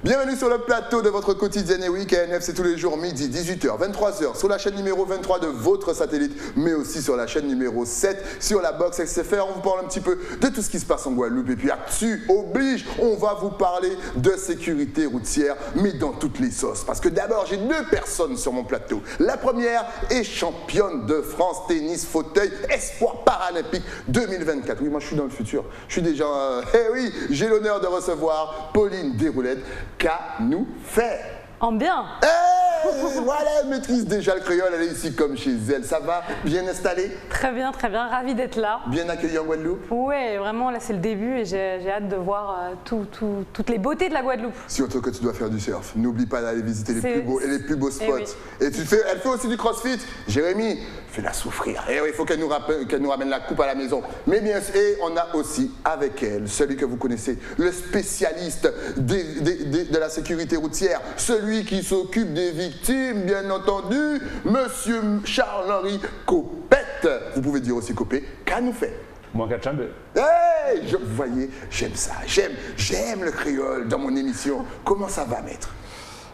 Bienvenue sur le plateau de votre quotidien et week-end. C'est tous les jours midi, 18h, 23h sur la chaîne numéro 23 de votre satellite, mais aussi sur la chaîne numéro 7 sur la box XFR. On vous parle un petit peu de tout ce qui se passe en Guadeloupe. Et puis Actu oblige, on va vous parler de sécurité routière, mais dans toutes les sauces. Parce que d'abord, j'ai deux personnes sur mon plateau. La première est championne de France tennis fauteuil, espoir paralympique 2024. Oui, moi je suis dans le futur. Je suis déjà... oui, j'ai l'honneur de recevoir Pauline Desroulettes. Qu'a nous fait en bien. Voilà, elle maîtrise déjà le créole, elle est ici comme chez elle. Ça va? Bien installée? Très bien, ravie d'être là. Bien accueillie en Guadeloupe? Oui, vraiment, là c'est le début et j'ai hâte de voir toutes les beautés de la Guadeloupe. Surtout que tu dois faire du surf. N'oublie pas d'aller visiter les plus beaux spots. Oui. Et elle fait aussi du crossfit. Jérémy, fais-la souffrir. Et oui, il faut qu'elle nous ramène la coupe à la maison. Mais bien sûr, et on a aussi avec elle celui que vous connaissez, le spécialiste de la sécurité routière, celui qui s'occupe des victimes, bien entendu, Monsieur Charles-Henri Copette. Vous pouvez dire aussi Copé, qu'a nous fait? Moi, Kachambé. Hey, vous voyez, j'aime ça, j'aime le créole dans mon émission. Comment ça va, maître?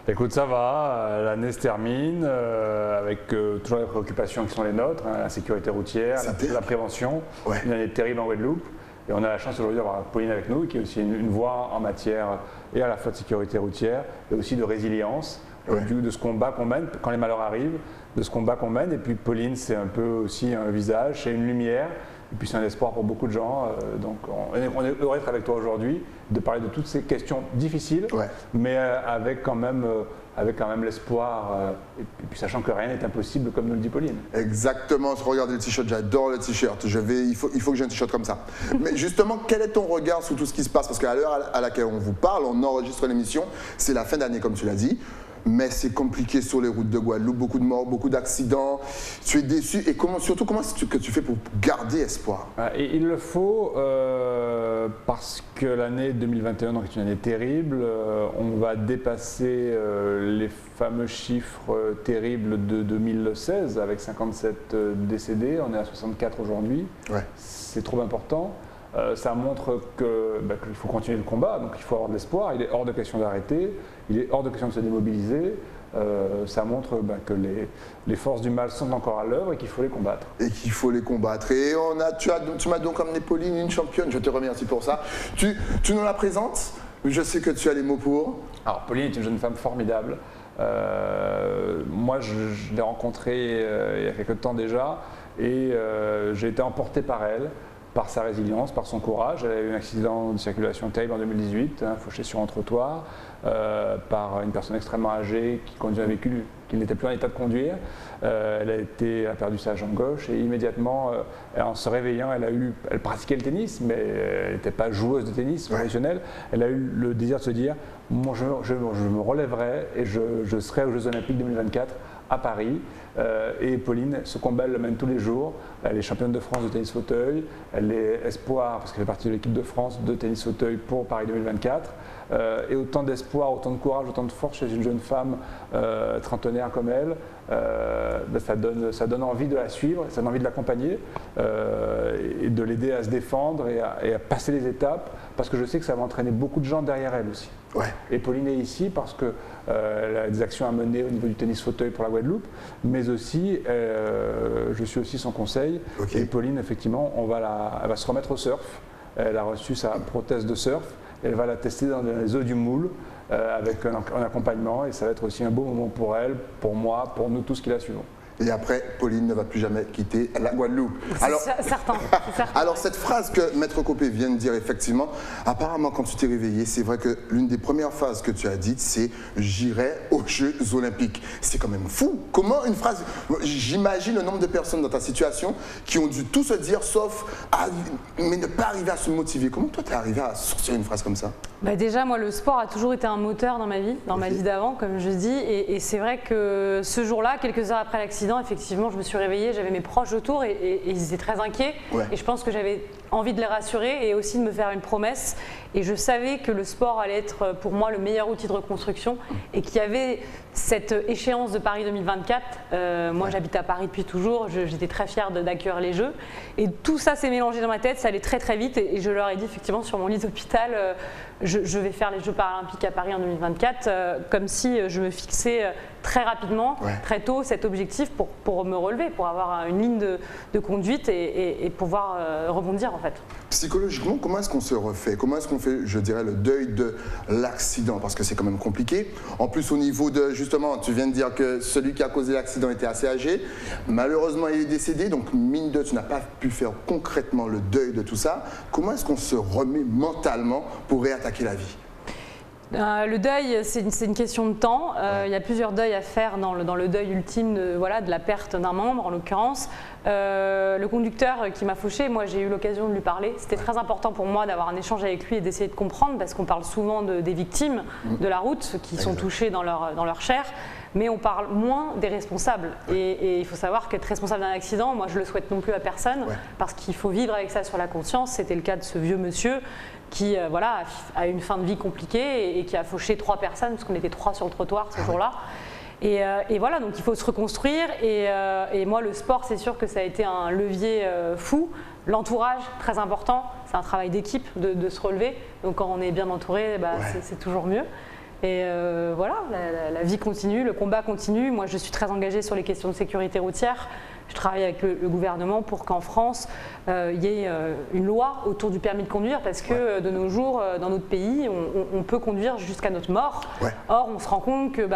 Écoute, ça va, l'année se termine avec toujours les préoccupations qui sont les nôtres, hein, la sécurité routière, la prévention, ouais. Une année terrible en Guadeloupe. Et on a la chance aujourd'hui d'avoir Pauline avec nous, qui est aussi une voix en matière et à la fois de sécurité routière, et aussi de résilience, ouais. De ce combat qu'on mène quand les malheurs arrivent, de ce combat qu'on mène. Et puis Pauline, c'est un peu aussi un visage, c'est une lumière, et puis c'est un espoir pour beaucoup de gens. Donc on est heureux d'être avec toi aujourd'hui, de parler de toutes ces questions difficiles, ouais. mais avec quand même l'espoir, et puis sachant que rien n'est impossible, comme nous le dit Pauline. Exactement, je regarde le t-shirt, j'adore le t-shirt, il faut que j'ai un t-shirt comme ça. Mais justement, quel est ton regard sur tout ce qui se passe? Parce qu'à l'heure à laquelle on vous parle, on enregistre l'émission, c'est la fin d'année comme tu l'as dit, mais c'est compliqué sur les routes de Guadeloupe, beaucoup de morts, beaucoup d'accidents, tu es déçu, et surtout comment est-ce que tu fais pour garder espoir? Et il le faut parce que l'année 2021 donc, est une année terrible, on va dépasser les fameux chiffres terribles de 2016 avec 57 décédés, on est à 64 aujourd'hui, ouais. C'est trop important. Ça montre qu'il faut continuer le combat, donc il faut avoir de l'espoir, il est hors de question d'arrêter, il est hors de question de se démobiliser. Ça montre que les forces du mal sont encore à l'œuvre et qu'il faut les combattre. Et qu'il faut les combattre. Et tu m'as donc amené Pauline, une championne, je te remercie pour ça. Tu nous la présentes? Je sais que tu as les mots pour. Alors Pauline est une jeune femme formidable. Moi je l'ai rencontrée il y a quelques temps déjà et j'ai été emporté par elle. Par sa résilience, par son courage. Elle a eu un accident de circulation terrible en 2018, fauché sur un trottoir, par une personne extrêmement âgée qui conduisait un véhicule qui n'était plus en état de conduire. Elle a perdu sa jambe gauche et immédiatement, en se réveillant, elle pratiquait le tennis, mais elle n'était pas joueuse de tennis professionnelle. Elle a eu le désir de se dire, moi, je me relèverai et je serai aux Jeux Olympiques 2024 à Paris. Et Pauline, ce combat, elle le mène tous les jours. Elle est championne de France de tennis fauteuil. Elle est espoir, parce qu'elle fait partie de l'équipe de France de tennis fauteuil pour Paris 2024. Et autant d'espoir, autant de courage, autant de force chez une jeune femme trentenaire comme elle, ça donne envie de la suivre, ça donne envie de l'accompagner et de l'aider à se défendre et à passer les étapes, parce que je sais que ça va entraîner beaucoup de gens derrière elle aussi. Ouais. Et Pauline est ici parce qu'elle a des actions à mener au niveau du tennis fauteuil pour la Guadeloupe, mais aussi, je suis aussi son conseil. Okay. Et Pauline, effectivement, elle va se remettre au surf. Elle a reçu sa prothèse de surf. Elle va la tester dans les eaux du Moule avec un accompagnement, et ça va être aussi un beau moment pour elle, pour moi, pour nous tous qui la suivons. Et après, Pauline ne va plus jamais quitter la Guadeloupe. Alors, certain. Alors cette phrase que Maître Copé vient de dire, effectivement, apparemment quand tu t'es réveillé, c'est vrai que l'une des premières phrases que tu as dites, c'est « j'irai aux Jeux Olympiques ». C'est quand même fou. Comment une phrase... J'imagine le nombre de personnes dans ta situation qui ont dû tout se dire, sauf mais ne pas arriver à se motiver. Comment toi, tu es arrivé à sortir une phrase comme ça? Déjà, moi, le sport a toujours été un moteur dans ma vie, ma vie d'avant, comme je dis. Et c'est vrai que ce jour-là, quelques heures après l'accident, l'accident, effectivement, je me suis réveillée, j'avais mes proches autour et ils étaient très inquiets. Ouais. Et je pense que j'avais envie de les rassurer et aussi de me faire une promesse. Et je savais que le sport allait être pour moi le meilleur outil de reconstruction et qu'il y avait cette échéance de Paris 2024. Moi, j'habite à Paris depuis toujours, j'étais très fière d'accueillir les Jeux. Et tout ça s'est mélangé dans ma tête, ça allait très très vite. Et je leur ai dit effectivement sur mon lit d'hôpital, je vais faire les Jeux paralympiques à Paris en 2024, comme si je me fixais très rapidement, très tôt, cet objectif pour me relever, pour avoir une ligne de conduite et pouvoir rebondir en fait. Psychologiquement, comment est-ce qu'on se refait? Comment est-ce qu'on fait, je dirais, le deuil de l'accident? Parce que c'est quand même compliqué. En plus, au niveau de, justement, tu viens de dire que celui qui a causé l'accident était assez âgé. Malheureusement, il est décédé. Donc, mine de, tu n'as pas pu faire concrètement le deuil de tout ça. Comment est-ce qu'on se remet mentalement pour réattaquer la vie? Le deuil, c'est une question de temps. Il y a plusieurs deuils à faire dans le deuil ultime de la perte d'un membre, en l'occurrence. Le conducteur qui m'a fauché, moi j'ai eu l'occasion de lui parler. C'était très important pour moi d'avoir un échange avec lui et d'essayer de comprendre, parce qu'on parle souvent des victimes de la route qui sont touchées dans leur chair, mais on parle moins des responsables. Et il faut savoir qu'être responsable d'un accident, moi je le souhaite non plus à personne, parce qu'il faut vivre avec ça sur la conscience. C'était le cas de ce vieux monsieur qui a une fin de vie compliquée et qui a fauché 3 personnes, parce qu'on était 3 sur le trottoir ce jour-là. Et voilà, donc il faut se reconstruire. Et moi, le sport, c'est sûr que ça a été un levier fou. L'entourage, très important. C'est un travail d'équipe de se relever. Donc quand on est bien entouré, c'est toujours mieux. Et voilà, la vie continue, le combat continue. Moi, je suis très engagée sur les questions de sécurité routière. Je travaille avec le gouvernement pour qu'en France, il y ait une loi autour du permis de conduire, parce que de nos jours, dans notre pays, on peut conduire jusqu'à notre mort. Or, on se rend compte que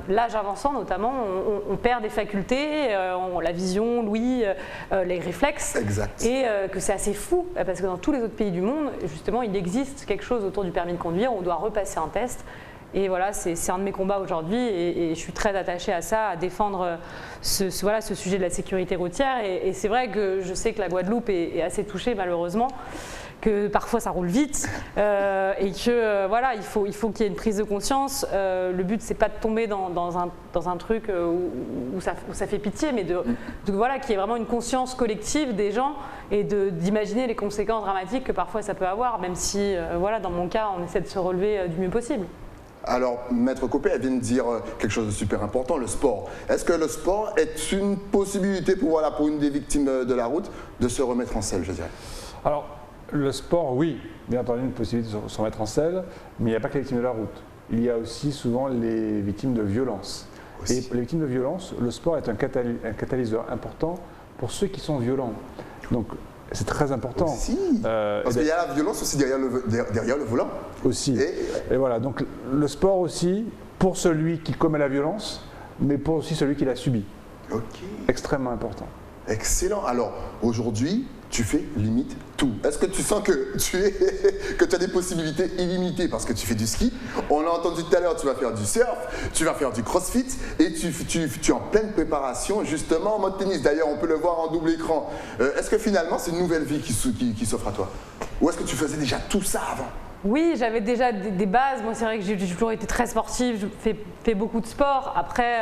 l'âge avançant, notamment, on perd des facultés, la vision, l'ouïe, les réflexes. Exact. Et que c'est assez fou, parce que dans tous les autres pays du monde, justement, il existe quelque chose autour du permis de conduire. On doit repasser un test. Et voilà, c'est un de mes combats aujourd'hui et je suis très attachée à ça, à défendre ce sujet de la sécurité routière. Et c'est vrai que je sais que la Guadeloupe est assez touchée malheureusement, que parfois ça roule vite et que voilà, il faut qu'il y ait une prise de conscience. Le but, c'est pas de tomber dans un truc où ça fait pitié, mais voilà, qu'il y ait vraiment une conscience collective des gens et d'imaginer les conséquences dramatiques que parfois ça peut avoir, même si voilà, dans mon cas, on essaie de se relever du mieux possible. Alors, Maître Copé, elle vient de dire quelque chose de super important, le sport. Est-ce que le sport est une possibilité pour une des victimes de la route de se remettre en selle, je dirais? Alors, le sport, oui, bien entendu, une possibilité de se remettre en selle, mais il n'y a pas que les victimes de la route. Il y a aussi souvent les victimes de violence. Et pour les victimes de violence, le sport est un catalyseur important pour ceux qui sont violents. Donc, c'est très important. Parce qu'il y a la violence aussi derrière le volant. Aussi. Et voilà, donc le sport aussi, pour celui qui commet la violence, mais pour aussi celui qui l'a subi. Extrêmement important. Excellent. Alors, aujourd'hui, tu fais limite tout. Est-ce que tu sens que tu as des possibilités illimitées parce que tu fais du ski? On a entendu tout à l'heure, tu vas faire du surf, tu vas faire du crossfit et tu es en pleine préparation justement en mode tennis. D'ailleurs, on peut le voir en double écran. Est-ce que finalement, c'est une nouvelle vie qui s'offre à toi? Ou est-ce que tu faisais déjà tout ça avant? Oui, j'avais déjà des bases. Moi, c'est vrai que j'ai toujours été très sportive, je fais beaucoup de sport. Après,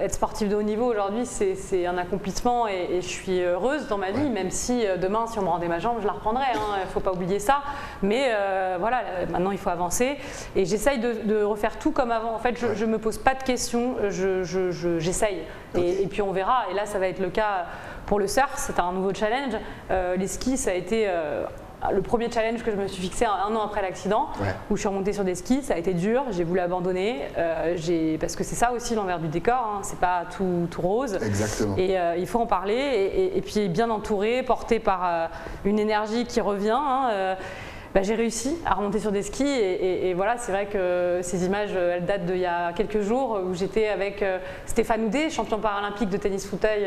être sportive de haut niveau aujourd'hui, c'est un accomplissement et je suis heureuse dans ma vie, même si demain, si on me rendait ma jambe, je la reprendrais. Il ne faut pas oublier ça. Mais voilà, maintenant, il faut avancer. Et j'essaye de refaire tout comme avant. En fait, je ne me pose pas de questions, j'essaye. Et puis, on verra. Et là, ça va être le cas pour le surf. C'est un nouveau challenge. Les skis, ça a été... le premier challenge que je me suis fixé un an après l'accident, où je suis remontée sur des skis, ça a été dur, j'ai voulu abandonner, parce que c'est ça aussi l'envers du décor, c'est pas tout rose. Exactement. Et il faut en parler, et puis bien entouré, porté par une énergie qui revient. J'ai réussi à remonter sur des skis et voilà, c'est vrai que ces images, elles datent d'il y a quelques jours où j'étais avec Stéphane Houdet, champion paralympique de tennis fauteuil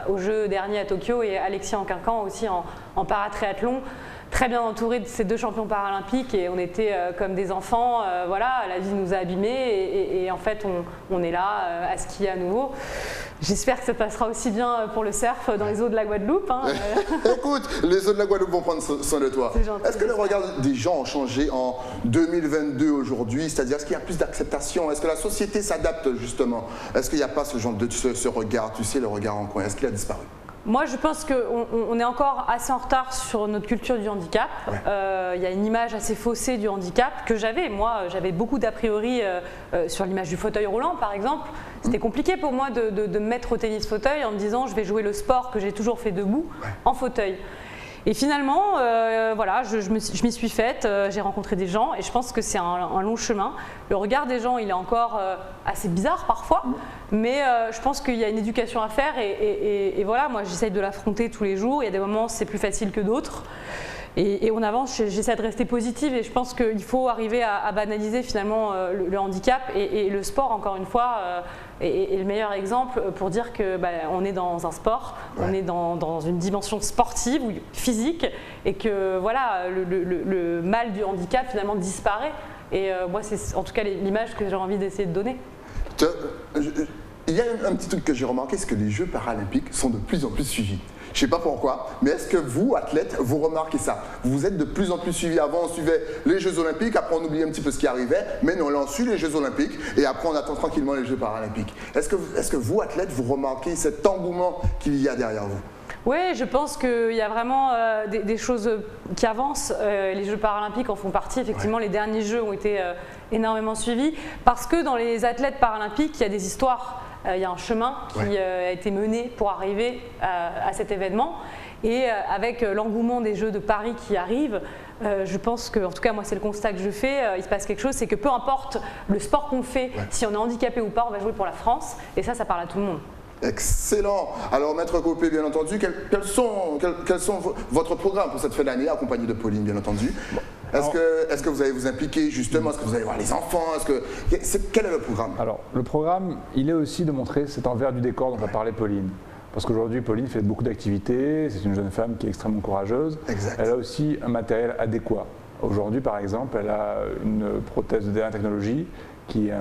aux Jeux derniers à Tokyo, et Alexis Anquincan aussi en paratriathlon. Très bien entouré de ces 2 champions paralympiques et on était comme des enfants, voilà, la vie nous a abîmés et en fait on est là à skier à nouveau. J'espère que ça passera aussi bien pour le surf dans les eaux de la Guadeloupe. Hein. Écoute, les eaux de la Guadeloupe vont prendre soin de toi. Est-ce que le regard des gens ont changé en 2022 aujourd'hui? C'est-à-dire, est-ce qu'il y a plus d'acceptation? Est-ce que la société s'adapte justement? Est-ce qu'il n'y a pas ce genre de ce regard, tu sais, le regard en coin? Est-ce qu'il a disparu? Moi, je pense qu'on est encore assez en retard sur notre culture du handicap. Il y a une image assez faussée du handicap que j'avais. Moi, j'avais beaucoup d'a priori sur l'image du fauteuil roulant, par exemple. C'était compliqué pour moi de me mettre au tennis fauteuil en me disant je vais jouer le sport que j'ai toujours fait debout en fauteuil. Et finalement, voilà, je m'y suis faite, j'ai rencontré des gens et je pense que c'est un long chemin. Le regard des gens, il est encore assez bizarre parfois, mais je pense qu'il y a une éducation à faire et voilà, moi j'essaye de l'affronter tous les jours. Il y a des moments où c'est plus facile que d'autres. Et on avance, j'essaie de rester positive et je pense qu'il faut arriver à banaliser finalement le handicap et le sport, encore une fois, est le meilleur exemple pour dire que on est dans un sport, on est dans une dimension sportive ou physique et que voilà, le mal du handicap finalement disparaît. Et moi, c'est en tout cas l'image que j'ai envie d'essayer de donner. Il y a un petit truc que j'ai remarqué, c'est que les Jeux paralympiques sont de plus en plus suivis. Je ne sais pas pourquoi, mais est-ce que vous, athlètes, vous remarquez ça? Vous êtes de plus en plus suivis. Avant, on suivait les Jeux Olympiques, après on oubliait un petit peu ce qui arrivait, mais non, là on suit les Jeux Olympiques et après on attend tranquillement les Jeux paralympiques. Est-ce que vous, athlètes, vous remarquez cet engouement qu'il y a derrière vous? Oui, je pense qu'il y a vraiment des choses qui avancent. Les Jeux paralympiques en font partie. Effectivement, les derniers Jeux ont été énormément suivis parce que dans les athlètes paralympiques, il y a des histoires. Il y a un chemin qui a été mené pour arriver à cet événement. Et avec l'engouement des Jeux de Paris qui arrivent, je pense que, en tout cas moi c'est le constat que je fais, il se passe quelque chose, c'est que peu importe le sport qu'on fait, si on est handicapé ou pas, on va jouer pour la France. Et ça parle à tout le monde. Excellent. Alors, Maître Copé, bien entendu, quels sont votre programme pour cette fin d'année, accompagné de Pauline, bien entendu? Est-ce que vous allez vous impliquer justement? Est-ce que vous allez voir les enfants? Quel est le programme? Alors, le programme, il est aussi de montrer cet envers du décor dont a parlé Pauline. Parce qu'aujourd'hui, Pauline fait beaucoup d'activités, c'est une jeune femme qui est extrêmement courageuse. Exact. Elle a aussi un matériel adéquat. Aujourd'hui, par exemple, elle a une prothèse de dernière technologie qui est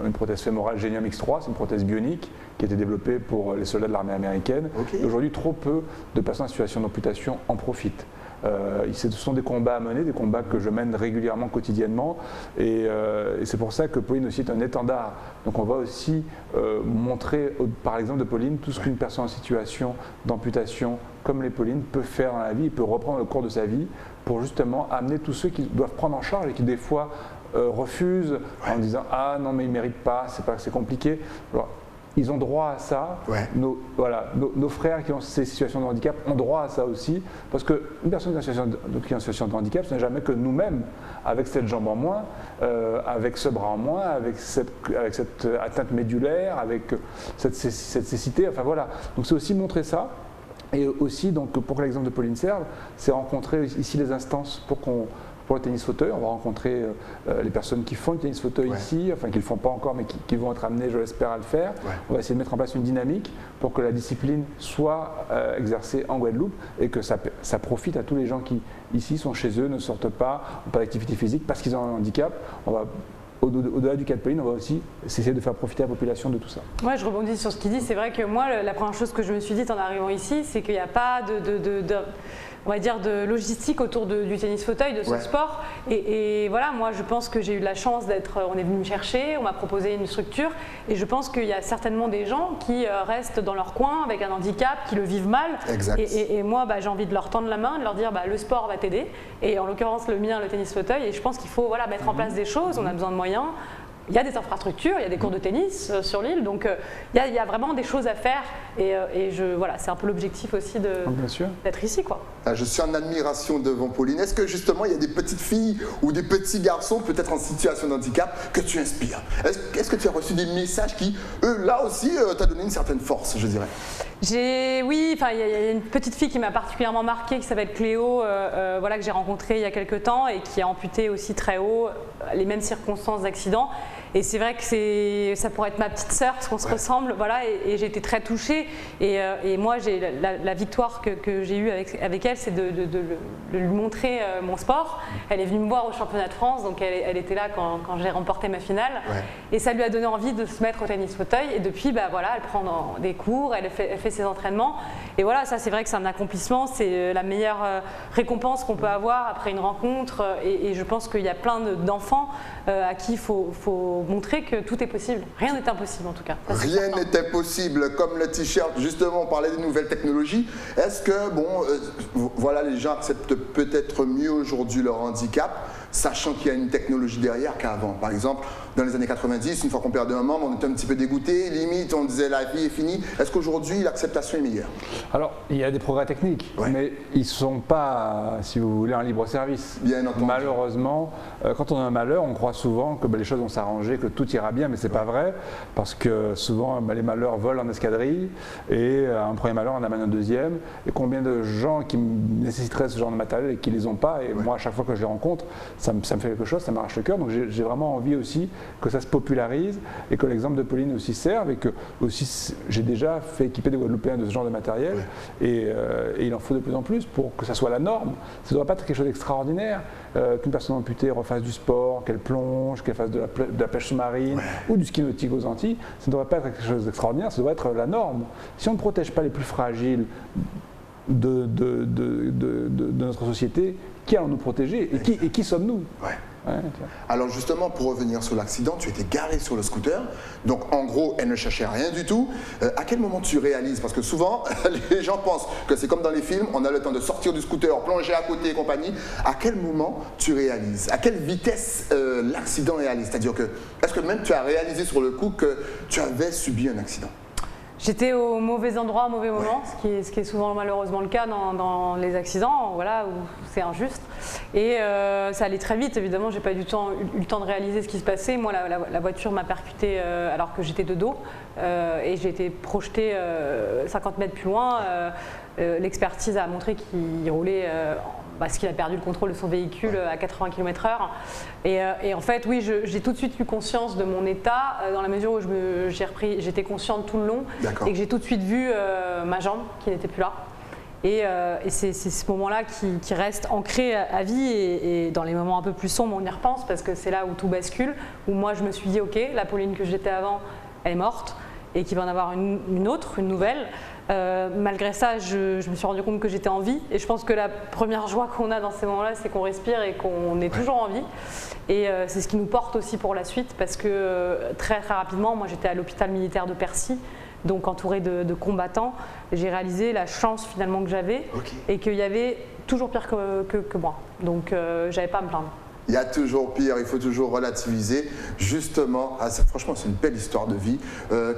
une prothèse fémorale Genium X3, c'est une prothèse bionique qui a été développée pour les soldats de l'armée américaine. Okay. Et aujourd'hui, trop peu de patients en situation d'amputation en profitent. Ce sont des combats à mener, des combats que je mène régulièrement, quotidiennement, et c'est pour ça que Pauline aussi est un étendard. Donc on va aussi montrer, par exemple de Pauline, tout ce qu'une personne en situation d'amputation comme les Pauline peut faire dans la vie, il peut reprendre le cours de sa vie pour justement amener tous ceux qui doivent prendre en charge et qui des fois refusent en disant « Ah non mais ils ne méritent pas, c'est compliqué ». Ils ont droit à ça. Nos frères qui ont ces situations de handicap ont droit à ça aussi. Parce qu'une personne qui est en situation de handicap, ce n'est jamais que nous-mêmes, avec cette jambe en moins, avec ce bras en moins, avec cette atteinte médulaire, avec cette cécité. Enfin voilà. Donc c'est aussi montrer ça. Et aussi, donc, pour que l'exemple de Pauline serve, c'est rencontrer ici les instances pour le tennis fauteuil. On va rencontrer les personnes qui font le tennis fauteuil ici, enfin qui ne le font pas encore mais qui vont être amenées, je l'espère, à le faire. On va essayer de mettre en place une dynamique pour que la discipline soit exercée en Guadeloupe et que ça profite à tous les gens qui ici sont chez eux, ne sortent pas, n'ont pas d'activité physique parce qu'ils ont un handicap. Au-delà du cas de Pauline, on va aussi essayer de faire profiter la population de tout ça. Moi, je rebondis sur ce qu'il dit. C'est vrai que moi, la première chose que je me suis dite en arrivant ici, c'est qu'il n'y a pas on va dire, de logistique autour du tennis fauteuil, de ce sport. Et voilà, moi, je pense que j'ai eu de la chance on est venu me chercher, on m'a proposé une structure. Et je pense qu'il y a certainement des gens qui restent dans leur coin avec un handicap, qui le vivent mal. Exact. Et moi, j'ai envie de leur tendre la main, de leur dire le sport va t'aider. Et en l'occurrence, le mien, le tennis fauteuil. Et je pense qu'il faut mettre en place des choses. On a besoin de moyens. Il y a des infrastructures, il y a des cours de tennis sur l'île, donc il y a vraiment des choses à faire et voilà, c'est un peu l'objectif aussi d'être ici, quoi. Je suis en admiration devant Pauline. Est-ce que justement il y a des petites filles ou des petits garçons peut-être en situation de handicap que tu inspires? Est-ce que tu as reçu des messages qui, eux, là aussi, t'ont donné une certaine force, je dirais? Oui, il y a une petite fille qui m'a particulièrement marquée qui s'appelle Cléo, que j'ai rencontrée il y a quelques temps et qui a amputé aussi très haut, les mêmes circonstances d'accident. Et c'est vrai que ça pourrait être ma petite sœur, parce qu'on se ressemble, voilà, et j'ai été très touchée. Et moi, la victoire que j'ai eue avec elle, c'est de lui montrer mon sport. Elle est venue me voir au championnat de France, donc elle était là quand j'ai remporté ma finale. Ouais. Et ça lui a donné envie de se mettre au tennis fauteuil. Et depuis, voilà, elle prend des cours, elle fait ses entraînements. Et voilà, ça c'est vrai que c'est un accomplissement, c'est la meilleure récompense qu'on peut avoir après une rencontre. Et je pense qu'il y a plein d'enfants à qui il faut montrer que tout est possible. Rien n'est impossible en tout cas. Ça, Rien n'est impossible, comme le t-shirt, justement, on parlait des nouvelles technologies. Est-ce que, voilà, les gens acceptent peut-être mieux aujourd'hui leur handicap, sachant qu'il y a une technologie derrière qu'avant. Par exemple, dans les années 90, une fois qu'on perdait un membre, on était un petit peu dégoûté, limite on disait la vie est finie. Est-ce qu'aujourd'hui l'acceptation est meilleure? Alors, il y a des progrès techniques, mais ils ne sont pas, si vous voulez, en libre service. Bien entendu. Malheureusement, quand on a un malheur, on croit souvent que les choses vont s'arranger, que tout ira bien, mais ce n'est pas vrai, parce que souvent les malheurs volent en escadrille, et un premier malheur en amène un deuxième. Et combien de gens qui nécessiteraient ce genre de matériel et qui ne les ont pas, et moi à chaque fois que je les rencontre, ça me fait quelque chose, ça m'arrache le cœur. Donc j'ai vraiment envie aussi que ça se popularise et que l'exemple de Pauline aussi serve, et que aussi j'ai déjà fait équiper des Guadeloupéens de ce genre de matériel, et il en faut de plus en plus pour que ça soit la norme. Ça ne doit pas être quelque chose d'extraordinaire qu'une personne amputée refasse du sport, qu'elle plonge, qu'elle fasse de la pêche sous-marine ou du ski nautique aux Antilles. Ça ne devrait pas être quelque chose d'extraordinaire, ça doit être la norme. Si on ne protège pas les plus fragiles de notre société, qui allons nous protéger et qui sommes-nous? Alors justement, pour revenir sur l'accident, tu étais garé sur le scooter, donc en gros, elle ne cherchait rien du tout. À quel moment tu réalises? Parce que souvent, les gens pensent que c'est comme dans les films, on a le temps de sortir du scooter, plonger à côté et compagnie. À quel moment tu réalises? À quelle vitesse l'accident réalise? C'est-à-dire que, est-ce que même tu as réalisé sur le coup que tu avais subi un accident? J'étais au mauvais endroit au mauvais moment, ce qui est souvent malheureusement le cas dans les accidents, voilà, où c'est injuste. Et ça allait très vite, évidemment, j'ai pas eu le temps de réaliser ce qui se passait. Moi, la voiture m'a percuté alors que j'étais de dos, et j'ai été projetée 50 mètres plus loin. L'expertise a montré qu'il roulait parce qu'il a perdu le contrôle de son véhicule à 80 km/h. Et en fait, oui, j'ai tout de suite eu conscience de mon état, dans la mesure où j'étais consciente tout le long, et que j'ai tout de suite vu ma jambe qui n'était plus là. Et c'est ce moment-là qui reste ancré à vie, et dans les moments un peu plus sombres, on y repense, parce que c'est là où tout bascule, où moi je me suis dit, ok, la Pauline que j'étais avant, elle est morte, et qu'il va en avoir une autre, une nouvelle. Malgré ça, je me suis rendu compte que j'étais en vie, et je pense que la première joie qu'on a dans ces moments-là, c'est qu'on respire et qu'on est toujours en vie. Et c'est ce qui nous porte aussi pour la suite, parce que très rapidement, moi j'étais à l'hôpital militaire de Percy, donc entourée de combattants. J'ai réalisé la chance finalement que j'avais, et qu'il y avait toujours pire que moi, donc j'avais pas à me plaindre. Il y a toujours pire, il faut toujours relativiser. Justement, franchement, c'est une belle histoire de vie.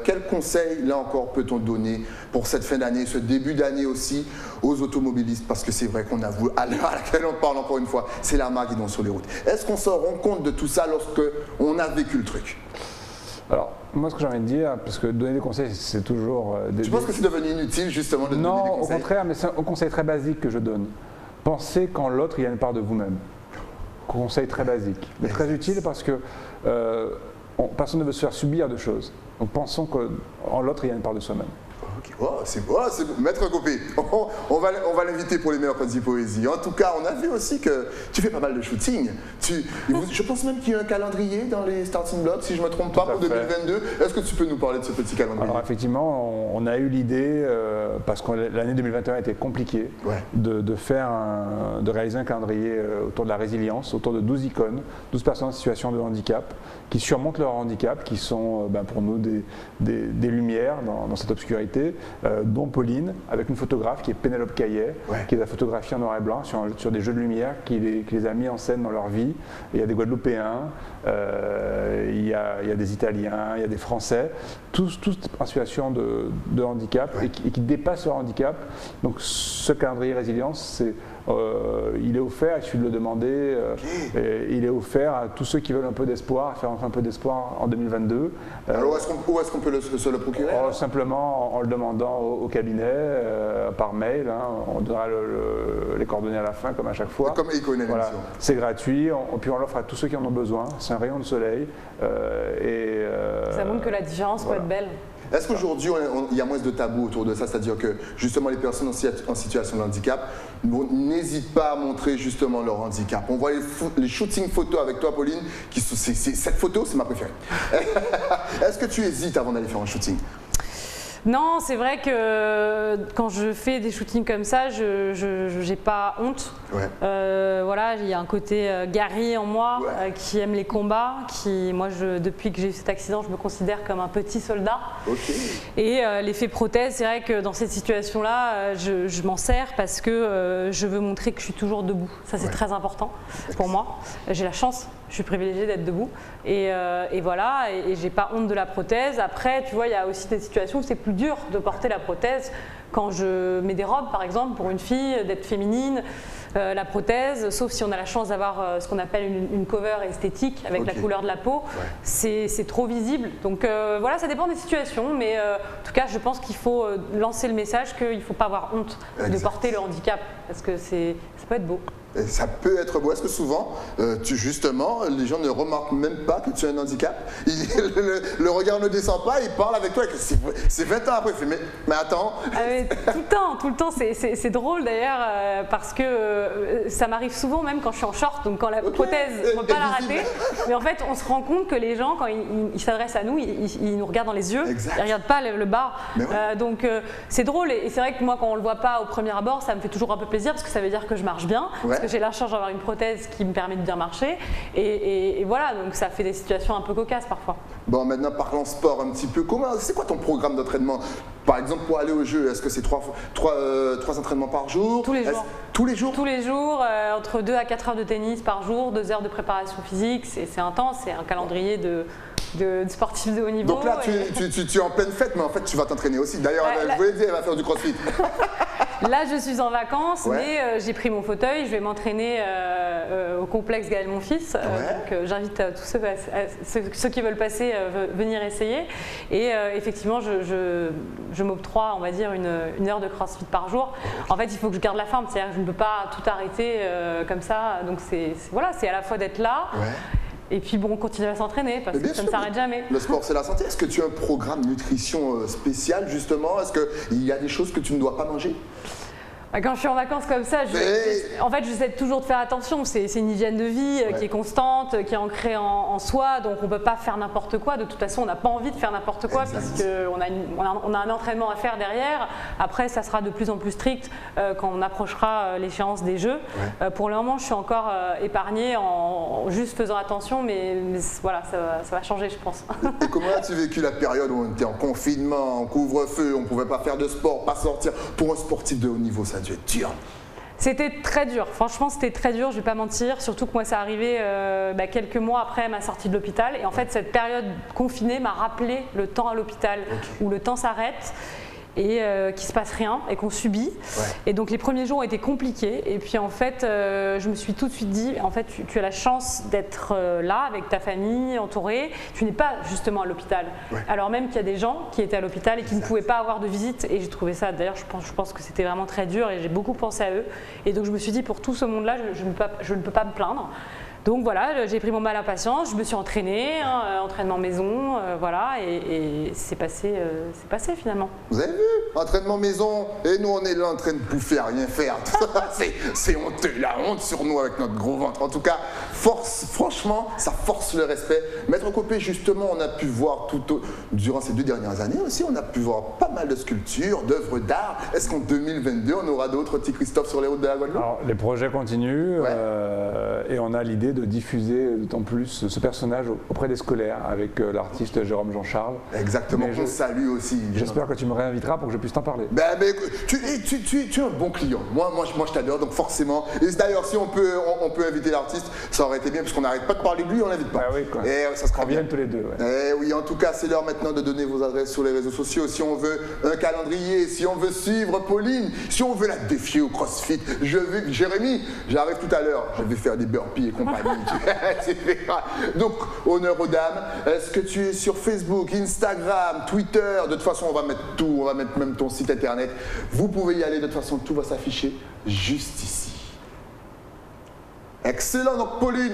Quel conseil, là encore, peut-on donner pour cette fin d'année, ce début d'année aussi, aux automobilistes? Parce que c'est vrai qu'on avoue, à l'heure à laquelle on parle encore une fois, c'est la Armageddon sur les routes. Est-ce qu'on se rend compte de tout ça lorsque on a vécu le truc? Alors, moi, ce que j'ai envie de dire, parce que donner des conseils, c'est toujours... Tu penses que c'est devenu inutile, justement, de donner des conseils? Non, au contraire, mais c'est un conseil très basique que je donne. Pensez qu'en l'autre, il y a une part de vous-même. Conseil très basique, mais très utile, parce que personne ne veut se faire subir de choses. Donc pensons qu'en l'autre, il y a une part de soi-même. C'est beau, Maître Copé, on va l'inviter pour les meilleurs codes de poésie. En tout cas, on a vu aussi que tu fais pas mal de shooting. Je pense même qu'il y a un calendrier dans les starting blocks, si je ne me trompe pas, pour 2022. Est-ce que tu peux nous parler de ce petit calendrier? Alors effectivement, on a eu l'idée, parce que l'année 2021 a été compliquée, de réaliser un calendrier autour de la résilience, autour de 12 icônes, 12 personnes en situation de handicap, qui surmontent leur handicap, qui sont pour nous des lumières dans cette obscurité, dont Pauline, avec une photographe qui est Pénélope Caillet, qui les a photographiés en noir et blanc sur des jeux de lumière, qui les a mis en scène dans leur vie. Et il y a des Guadeloupéens, il y a des Italiens, il y a des Français, tous en situation de handicap, et qui dépassent leur handicap. Donc ce calendrier résilience, il est offert, il suffit de le demander, et il est offert à tous ceux qui veulent un peu d'espoir, faire un peu d'espoir en 2022. Alors où est-ce qu'on peut se le procurer? Simplement en le demandant au cabinet, par mail, hein, on donnera les coordonnées à la fin comme à chaque fois. Comme Eco une Voilà. émission. C'est gratuit, puis on l'offre à tous ceux qui en ont besoin, c'est un rayon de soleil. Ça montre que la différence peut être belle. Est-ce qu'aujourd'hui, il y a moins de tabous autour de ça? C'est-à-dire que justement les personnes en situation de handicap n'hésitent pas à montrer justement leur handicap. On voit les shootings photos avec toi, Pauline, cette photo, c'est ma préférée. Est-ce que tu hésites avant d'aller faire un shooting? Non, c'est vrai que quand je fais des shootings comme ça, je n'ai pas honte. Ouais. Voilà, il y a un côté guerrier en moi, Ouais. qui aime les combats. Moi, depuis que j'ai eu cet accident, je me considère comme un petit soldat. Ok. Et l'effet prothèse, c'est vrai que dans cette situation-là, je m'en sers parce que je veux montrer que je suis toujours debout. Ça, c'est Ouais. très important pour moi. J'ai la chance, je suis privilégiée d'être debout. Et voilà, et j'ai pas honte de la prothèse. Après, tu vois, il y a aussi des situations où c'est plus dur de porter la prothèse. Quand je mets des robes, par exemple, pour une fille, d'être féminine, la prothèse, sauf si on a la chance d'avoir ce qu'on appelle une cover esthétique avec la couleur de la peau, c'est trop visible. Donc voilà, ça dépend des situations, mais en tout cas, je pense qu'il faut lancer le message qu'il ne faut pas avoir honte de porter le handicap, parce que ça peut être beau. Et ça peut être beau. Est-ce que souvent, justement, les gens ne remarquent même pas que tu as un handicap? Le regard ne descend pas, ils parlent avec toi. C'est 20 ans après. Mais attends. Tout le temps. C'est drôle d'ailleurs, parce que ça m'arrive souvent, même quand je suis en short, donc quand la prothèse, on ne peut pas la rater. Mais en fait, on se rend compte que les gens, quand ils s'adressent à nous, ils nous regardent dans les yeux. Exact. Ils ne regardent pas le bas. Ouais. Donc c'est drôle. Et c'est vrai que moi, quand on ne le voit pas au premier abord, ça me fait toujours un peu plaisir, parce que ça veut dire que je marche bien. Ouais. Parce que j'ai la chance d'avoir une prothèse qui me permet de bien marcher. Et voilà, donc ça fait des situations un peu cocasses parfois. Bon, maintenant, parlons sport un petit peu. C'est quoi ton programme d'entraînement? Par exemple, pour aller au jeu, est-ce que c'est trois entraînements par jour? Tous les jours. Tous les jours? Tous les jours, entre 2 à 4 heures de tennis par jour, 2 heures de préparation physique. C'est intense, c'est un calendrier de sportifs de haut niveau. Donc là, tu es en pleine fête, mais en fait, tu vas t'entraîner aussi. D'ailleurs, je voulais dire, elle va faire du crossfit. Là, je suis en vacances, Ouais. mais j'ai pris mon fauteuil. Je vais m'entraîner au complexe Gaël Monfils. Donc, j'invite tous ceux qui veulent passer venir essayer. Et effectivement, je m'octroie, on va dire, une heure de crossfit par jour. En fait, il faut que je garde la forme. C'est-à-dire que je ne peux pas tout arrêter comme ça. Donc, c'est à la fois d'être là. Ouais. Et puis bon, continuer à s'entraîner parce que ça ne s'arrête jamais. Le sport, c'est la santé. Est-ce que tu as un programme nutrition spécial, justement? Est-ce qu'il y a des choses que tu ne dois pas manger? Quand je suis en vacances comme ça, en fait, j'essaie toujours de faire attention. C'est une hygiène de vie qui est constante, qui est ancrée en soi. Donc, on ne peut pas faire n'importe quoi. De toute façon, on n'a pas envie de faire n'importe quoi puisqu'on a un entraînement à faire derrière. Après, ça sera de plus en plus strict quand on approchera l'échéance des Jeux. Pour le moment, je suis encore épargnée en juste faisant attention. Mais voilà, ça va changer, je pense. Et comment as-tu vécu la période où on était en confinement, en couvre-feu, on ne pouvait pas faire de sport, pas sortir? Pour un sportif de haut niveau, ça a dû être dur. C'était très dur, franchement c'était très dur, je vais pas mentir, surtout que moi ça arrivait quelques mois après ma sortie de l'hôpital et en fait cette période confinée m'a rappelé le temps à l'hôpital où le temps s'arrête et qu'il se passe rien et qu'on subit. Et donc les premiers jours ont été compliqués et puis en fait je me suis tout de suite dit en fait tu as la chance d'être là avec ta famille entourée, tu n'es pas justement à l'hôpital. Alors même qu'il y a des gens qui étaient à l'hôpital et qui ne pouvaient pas avoir de visite et j'ai trouvé ça d'ailleurs je pense que c'était vraiment très dur et j'ai beaucoup pensé à eux et donc je me suis dit pour tout ce monde là je ne peux pas me plaindre. Donc voilà, j'ai pris mon mal à patience, je me suis entraînée, entraînement maison, voilà, et c'est passé finalement. Vous avez vu? Entraînement maison, et nous on est là en train de bouffer à rien faire. C'est honteux, la honte sur nous avec notre gros ventre. En tout cas, franchement, ça force le respect. Maître Copé, justement, on a pu voir durant ces 2 dernières années aussi, on a pu voir pas mal de sculptures, d'œuvres d'art. Est-ce qu'en 2022, on aura d'autres petits Christophe sur les routes de la Guadeloupe? Alors, les projets continuent et on a l'idée l'idée de diffuser d'autant plus ce personnage auprès des scolaires avec l'artiste Jérôme Jean-Charles. Exactement, Mais on salue aussi. J'espère que tu me réinviteras pour que je puisse t'en parler. Ben, écoute, tu es un bon client. Moi je t'adore, donc forcément. Et d'ailleurs, si on peut inviter l'artiste, ça aurait été bien, parce qu'on n'arrête pas de parler de lui, on l'invite pas. Ah oui, quoi. Et ça sera On bien. vienne tous les deux. Ouais. Eh oui, en tout cas, c'est l'heure maintenant de donner vos adresses sur les réseaux sociaux. Si on veut un calendrier, si on veut suivre Pauline, si on veut la défier au CrossFit, Jérémy, j'arrive tout à l'heure, je vais faire des burpees et compagnie. Donc, honneur aux dames. Est-ce que tu es sur Facebook, Instagram, Twitter? De toute façon, on va mettre tout, on va mettre même ton site internet. Vous pouvez y aller, de toute façon, tout va s'afficher juste ici. Excellent, donc Pauline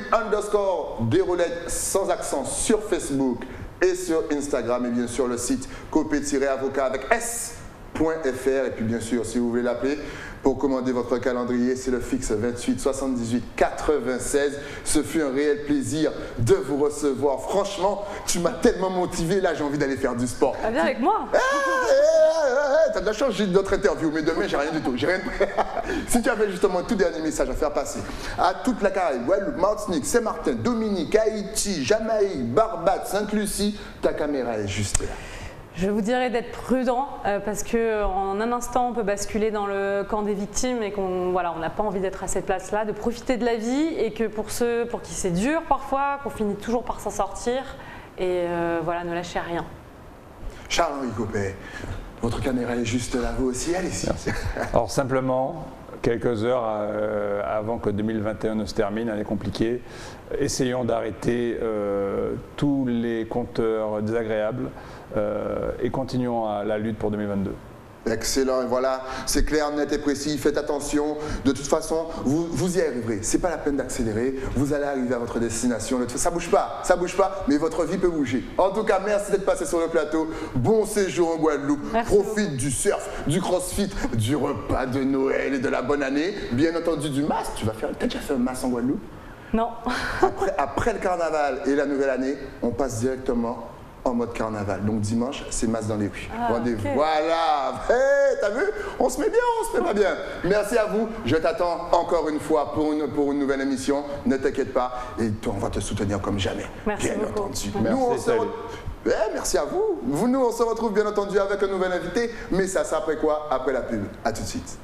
_Desroulettes sans accent sur Facebook et sur Instagram et bien sûr le site copé-avocat avec s.fr et puis bien sûr si vous voulez l'appeler pour commander votre calendrier, c'est le fixe 28 78 96. Ce fut un réel plaisir de vous recevoir. Franchement, tu m'as tellement motivé, là j'ai envie d'aller faire du sport. Viens avec moi. T'as de la chance, j'ai d'autres interviews, mais demain j'ai rien du tout. J'ai rien... Si tu avais justement un tout dernier message à faire passer à toute la Caraïbe, Guadeloupe, Martinique, Saint-Martin, Dominique, Haïti, Jamaïque, Barbade, Sainte-Lucie, ta caméra est juste là. Je vous dirais d'être prudent parce qu'en un instant on peut basculer dans le camp des victimes et qu'on on n'a pas envie d'être à cette place-là, de profiter de la vie et que pour ceux pour qui c'est dur parfois, qu'on finit toujours par s'en sortir et ne lâchez rien. Charles-Henri Copé, votre caméra est juste là, vous aussi, allez-y. Alors simplement, quelques heures avant que 2021 ne se termine, année compliquée, essayons d'arrêter tous les compteurs désagréables et continuons à la lutte pour 2022. Excellent, et voilà, c'est clair, net et précis, faites attention, de toute façon, vous y arriverez, c'est pas la peine d'accélérer, vous allez arriver à votre destination, ça bouge pas, mais votre vie peut bouger. En tout cas, merci d'être passé sur le plateau, bon séjour en Guadeloupe, profite du surf, du crossfit, du repas de Noël et de la bonne année, bien entendu du masque, t'as déjà fait un masque en Guadeloupe? Non. Après le carnaval et la nouvelle année, on passe directement en mode carnaval. Donc dimanche, c'est masse dans les rues. Rendez-vous. Okay. Voilà. Hey, t'as vu? On se met bien, on se met pas bien. Merci à vous. Je t'attends encore une fois pour une nouvelle émission. Ne t'inquiète pas. Et on va te soutenir comme jamais. Merci bien beaucoup. entendu. Merci, merci à vous. Nous, on se retrouve bien entendu avec un nouvel invité. Mais ça, c'est après quoi? Après la pub. À tout de suite.